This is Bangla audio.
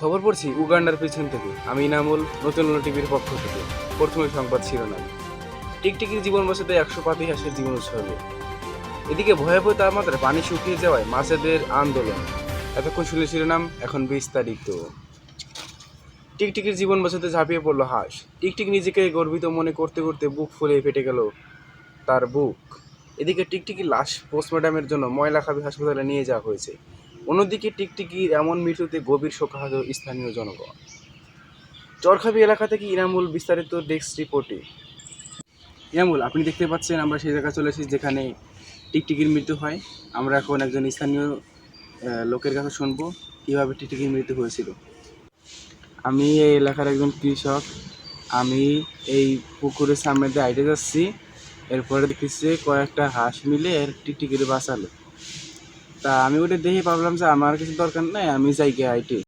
খবর পড়ছি উগান্ডার পিছন থেকে। আমি ইনামুল, নতুন আলো টিভির পক্ষ থেকে। প্রথমে সংবাদ শিরোনাম। টিকটিকির জীবন বাঁচাতে 100 পাতি হাঁসের জীবন উৎসর্গ। এদিকে ভয়াবহ তাপমাত্রায় পানি শুকিয়ে যাওয়ায় মাছেদের আন্দোলন। এতক্ষণ শুনে শিরোনাম, এখন বিস্তারিত। টিকটিকির জীবন বাঁচাতে ঝাঁপিয়ে পড়ল হাঁস। টিকটিক নিজেকে গর্বিত মনে করতে করতে বুক ফুলে ফেটে গেল তার বুক। এদিকে টিকটিকির লাশ পোস্টমর্টমের জন্য ময়লাখালী হাসপাতালে নিয়ে যাওয়া হয়েছে। অন্যদিকে টিকটিকির এমন মৃত্যুতে গভীর শোকাহত স্থানীয় জনগণ। চরখাবি এলাকা থেকে ইনামুল, বিস্তারিত ডেস্ক রিপোর্টে। ইনামুল, আপনি দেখতে পাচ্ছেন আমরা সেই জায়গায় চলে এসেছি যেখানে টিকটিকির মৃত্যু হয়। আমরা এখন একজন স্থানীয় লোকের কাছে শুনবো কীভাবে টিকটিকির মৃত্যু হয়েছিল। আমি এই এলাকার একজন কৃষক। আমি এই পুকুরের সামনে দিয়ে হাঁটে যাচ্ছি, এরপরে দেখতেছি কয়েকটা হাঁস মিলে এর টিকটিকির বাঁচালো। তা আমি ওটা দেখে ভাবলাম যে আমার কিছু দরকার নাই, আমি যাই গিয়ে হাইটে।